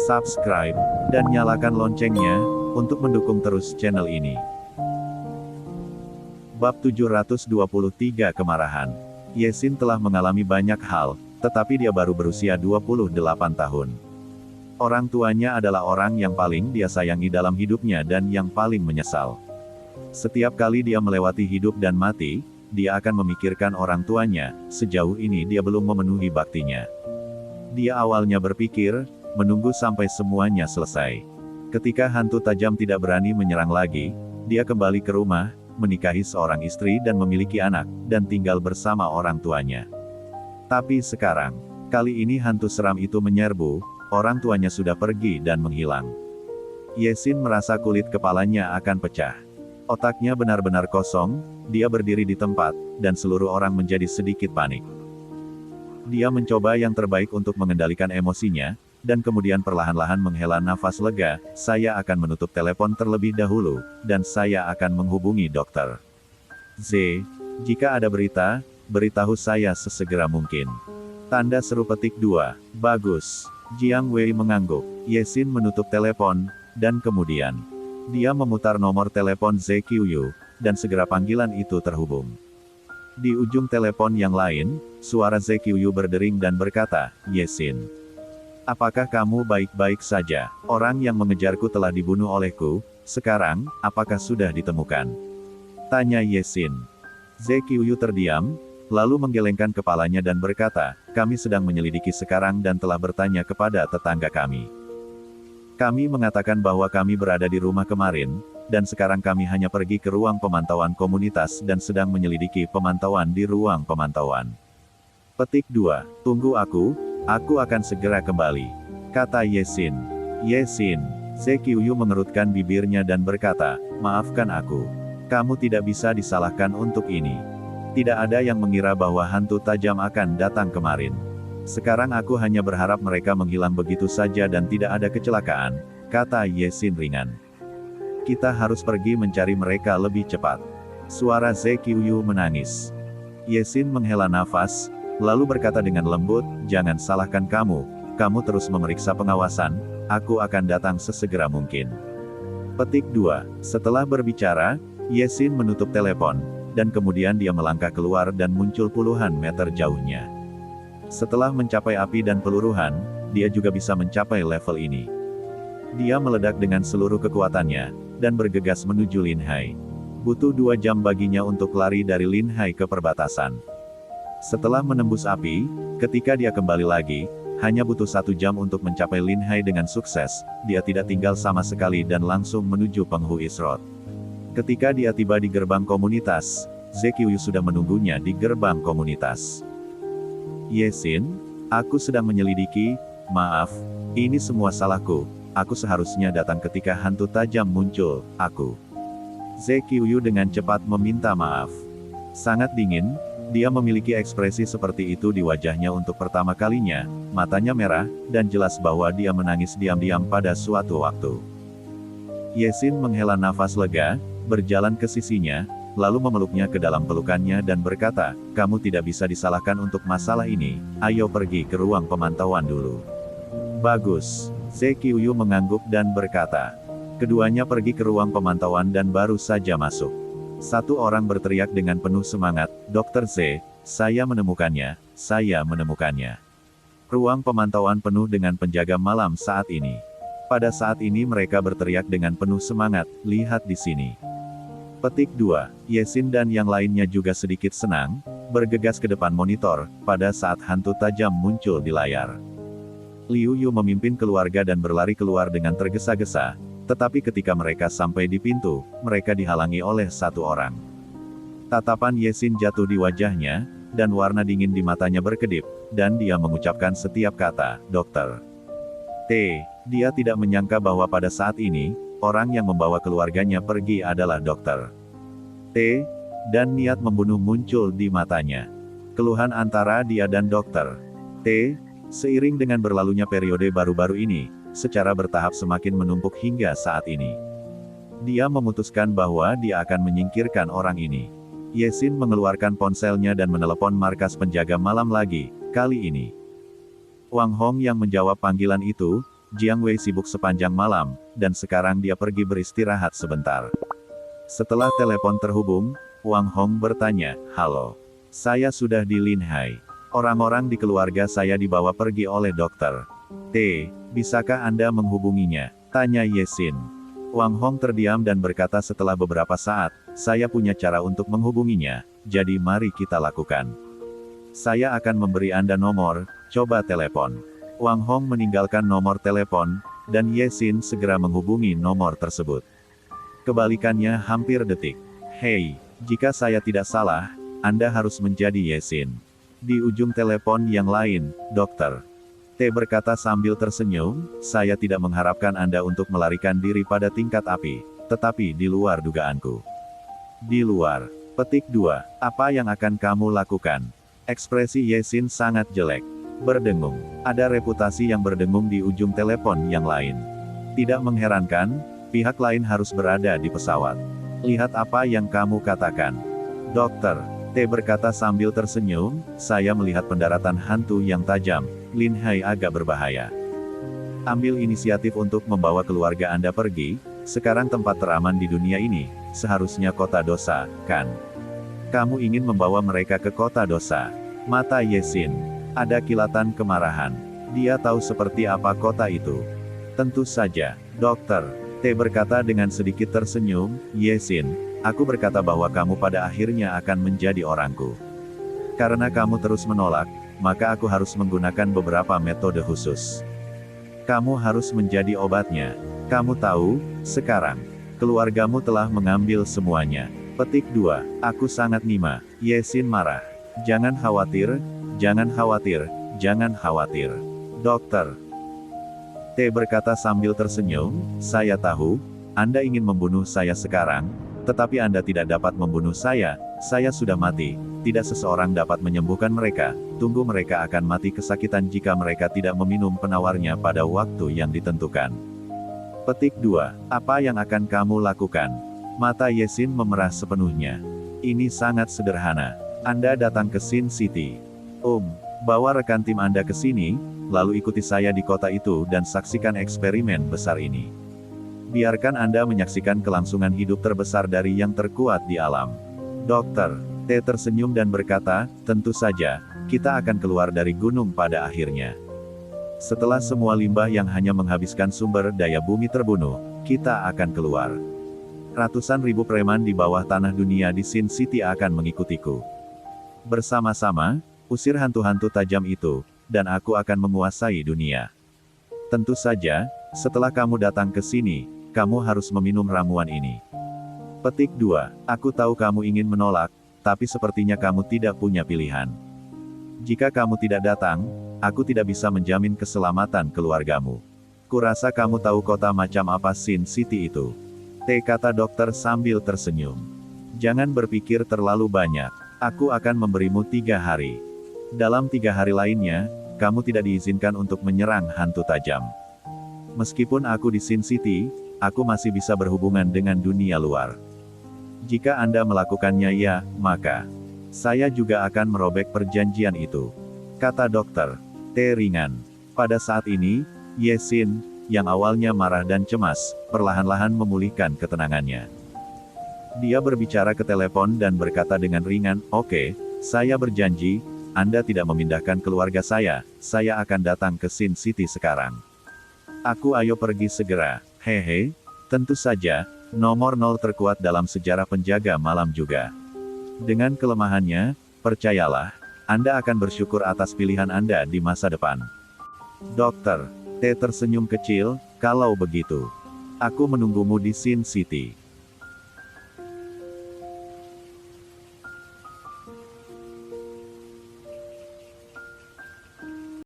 subscribe, dan nyalakan loncengnya, untuk mendukung terus channel ini. Bab 723 Kemarahan. Yesin telah mengalami banyak hal, tetapi dia baru berusia 28 tahun. Orang tuanya adalah orang yang paling dia sayangi dalam hidupnya dan yang paling menyesal. Setiap kali dia melewati hidup dan mati, dia akan memikirkan orang tuanya. Sejauh ini dia belum memenuhi baktinya. Dia awalnya berpikir, menunggu sampai semuanya selesai. Ketika hantu tajam tidak berani menyerang lagi, dia kembali ke rumah, menikahi seorang istri dan memiliki anak, dan tinggal bersama orang tuanya. Tapi sekarang, kali ini hantu seram itu menyerbu, orang tuanya sudah pergi dan menghilang. Yesin merasa kulit kepalanya akan pecah. Otaknya benar-benar kosong, dia berdiri di tempat, dan seluruh orang menjadi sedikit panik. Dia mencoba yang terbaik untuk mengendalikan emosinya, dan kemudian perlahan-lahan menghela nafas lega. Saya akan menutup telepon terlebih dahulu, dan saya akan menghubungi dokter Z. Jika ada berita, beritahu saya sesegera mungkin. Tanda seru petik 2. Bagus. Jiang Wei mengangguk. Yesin menutup telepon, dan kemudian dia memutar nomor telepon ZQU, dan segera panggilan itu terhubung. Di ujung telepon yang lain, suara ZQU berdering dan berkata, "Yesin. Apakah kamu baik-baik saja? Orang yang mengejarku telah dibunuh olehku, sekarang, apakah sudah ditemukan?" tanya Yesin. ZQU terdiam, lalu menggelengkan kepalanya dan berkata, "Kami sedang menyelidiki sekarang dan telah bertanya kepada tetangga kami. Kami mengatakan bahwa kami berada di rumah kemarin, dan sekarang kami hanya pergi ke ruang pemantauan komunitas dan sedang menyelidiki pemantauan di ruang pemantauan." Petik 2. Tunggu aku akan segera kembali, kata Yesin. Yesin. ZQU mengerutkan bibirnya dan berkata, "Maafkan aku. Kamu tidak bisa disalahkan untuk ini. Tidak ada yang mengira bahwa hantu tajam akan datang kemarin. Sekarang aku hanya berharap mereka menghilang begitu saja dan tidak ada kecelakaan," kata Yesin ringan. "Kita harus pergi mencari mereka lebih cepat." Suara ZQU menangis. Yesin menghela nafas, lalu berkata dengan lembut, "Jangan salahkan kamu terus memeriksa pengawasan, aku akan datang sesegera mungkin." Petik 2. Setelah berbicara, Yesin menutup telepon, dan kemudian dia melangkah keluar dan muncul puluhan meter jauhnya. Setelah mencapai api dan peluruhan, dia juga bisa mencapai level ini. Dia meledak dengan seluruh kekuatannya, dan bergegas menuju Linhai. Butuh 2 jam baginya untuk lari dari Linhai ke perbatasan. Setelah menembus api, ketika dia kembali lagi, hanya butuh 1 jam untuk mencapai Linhai dengan sukses. Dia tidak tinggal sama sekali dan langsung menuju Penghu Isrod. Ketika dia tiba di gerbang komunitas, ZQU sudah menunggunya di gerbang komunitas. "Yesin, aku sedang menyelidiki, maaf, ini semua salahku, aku seharusnya datang ketika hantu tajam muncul, ZQU dengan cepat meminta maaf. Sangat dingin, dia memiliki ekspresi seperti itu di wajahnya untuk pertama kalinya, matanya merah, dan jelas bahwa dia menangis diam-diam pada suatu waktu. Yesin menghela nafas lega, berjalan ke sisinya, lalu memeluknya ke dalam pelukannya dan berkata, "Kamu tidak bisa disalahkan untuk masalah ini, ayo pergi ke ruang pemantauan dulu." "Bagus." ZQU mengangguk dan berkata. Keduanya pergi ke ruang pemantauan dan baru saja masuk. Satu orang berteriak dengan penuh semangat, "Dr. Z, saya menemukannya, saya menemukannya." Ruang pemantauan penuh dengan penjaga malam saat ini. Pada saat ini mereka berteriak dengan penuh semangat, "Lihat di sini." Petik 2. Yesin dan yang lainnya juga sedikit senang, bergegas ke depan monitor, pada saat hantu tajam muncul di layar. Liu Yu memimpin keluarga dan berlari keluar dengan tergesa-gesa, tetapi ketika mereka sampai di pintu, mereka dihalangi oleh satu orang. Tatapan Yesin jatuh di wajahnya, dan warna dingin di matanya berkedip, dan dia mengucapkan setiap kata, "Dokter." Dia tidak menyangka bahwa pada saat ini, orang yang membawa keluarganya pergi adalah dokter dan niat membunuh muncul di matanya. Keluhan antara dia dan dokter seiring dengan berlalunya periode baru-baru ini, secara bertahap semakin menumpuk hingga saat ini. Dia memutuskan bahwa dia akan menyingkirkan orang ini. Yesin mengeluarkan ponselnya dan menelepon markas penjaga malam lagi, kali ini. Wang Hong yang menjawab panggilan itu, Jiang Wei sibuk sepanjang malam, dan sekarang dia pergi beristirahat sebentar. Setelah telepon terhubung, Wang Hong bertanya, "Halo. Saya sudah di Linhai. Orang-orang di keluarga saya dibawa pergi oleh dokter. Bisakah Anda menghubunginya?" tanya Yesin. Wang Hong terdiam dan berkata setelah beberapa saat, "Saya punya cara untuk menghubunginya, jadi mari kita lakukan. Saya akan memberi Anda nomor, coba telepon." Wang Hong meninggalkan nomor telepon, dan Yesin segera menghubungi nomor tersebut. Kebalikannya hampir detik. "Hei, jika saya tidak salah, Anda harus menjadi Yesin." Di ujung telepon yang lain, Dokter T berkata sambil tersenyum, "Saya tidak mengharapkan Anda untuk melarikan diri pada tingkat api, tetapi di luar dugaanku." Di luar. Petik 2. Apa yang akan kamu lakukan? Ekspresi Yesin sangat jelek. Berdengung. Ada reputasi yang berdengung di ujung telepon yang lain. Tidak mengherankan, pihak lain harus berada di pesawat. "Lihat apa yang kamu katakan." Dokter T berkata sambil tersenyum, "Saya melihat pendaratan hantu yang tajam. Linhai agak berbahaya. Ambil inisiatif untuk membawa keluarga Anda pergi, sekarang tempat teraman di dunia ini, seharusnya kota dosa, kan? Kamu ingin membawa mereka ke kota dosa." Mata Yesin ada kilatan kemarahan. Dia tahu seperti apa kota itu. "Tentu saja, Dokter T berkata dengan sedikit tersenyum, "Yesin, aku berkata bahwa kamu pada akhirnya akan menjadi orangku. Karena kamu terus menolak, maka aku harus menggunakan beberapa metode khusus. Kamu harus menjadi obatnya. Kamu tahu, sekarang, keluargamu telah mengambil semuanya." Petik 2. Aku sangat nima. Yesin marah. "Jangan khawatir, jangan khawatir, jangan khawatir. Dokter T berkata sambil tersenyum, "Saya tahu, Anda ingin membunuh saya sekarang, tetapi Anda tidak dapat membunuh saya sudah mati. Tidak seseorang dapat menyembuhkan mereka, tunggu mereka akan mati kesakitan jika mereka tidak meminum penawarnya pada waktu yang ditentukan." Petik 2. Apa yang akan kamu lakukan? Mata Yesin memerah sepenuhnya. "Ini sangat sederhana. Anda datang ke Sin City. Bawa rekan tim Anda ke sini, lalu ikuti saya di kota itu dan saksikan eksperimen besar ini. Biarkan Anda menyaksikan kelangsungan hidup terbesar dari yang terkuat di alam." Dokter T tersenyum dan berkata, "Tentu saja, kita akan keluar dari gunung pada akhirnya. Setelah semua limbah yang hanya menghabiskan sumber daya bumi terbunuh, kita akan keluar. Ratusan ribu preman di bawah tanah dunia di Sin City akan mengikutiku. Bersama-sama, usir hantu-hantu tajam itu, dan aku akan menguasai dunia. Tentu saja, setelah kamu datang ke sini, kamu harus meminum ramuan ini." Petik 2. Aku tahu kamu ingin menolak, tapi sepertinya kamu tidak punya pilihan. Jika kamu tidak datang, aku tidak bisa menjamin keselamatan keluargamu. Kurasa kamu tahu kota macam apa Sin City itu. T kata dokter sambil tersenyum. "Jangan berpikir terlalu banyak. Aku akan memberimu 3 hari. Dalam 3 hari lainnya, kamu tidak diizinkan untuk menyerang hantu tajam. Meskipun aku di Sin City, aku masih bisa berhubungan dengan dunia luar. Jika Anda melakukannya ya, maka saya juga akan merobek perjanjian itu." Kata dokter T ringan. Pada saat ini, Yesin, yang awalnya marah dan cemas, perlahan-lahan memulihkan ketenangannya. Dia berbicara ke telepon dan berkata dengan ringan, "Oke, saya berjanji, Anda tidak memindahkan keluarga saya akan datang ke Sin City sekarang. Ayo pergi segera." Hehe, tentu saja, nomor 0 terkuat dalam sejarah penjaga malam juga. Dengan kelemahannya, percayalah, Anda akan bersyukur atas pilihan Anda di masa depan. Dokter T tersenyum kecil, "Kalau begitu, aku menunggumu di Sin City."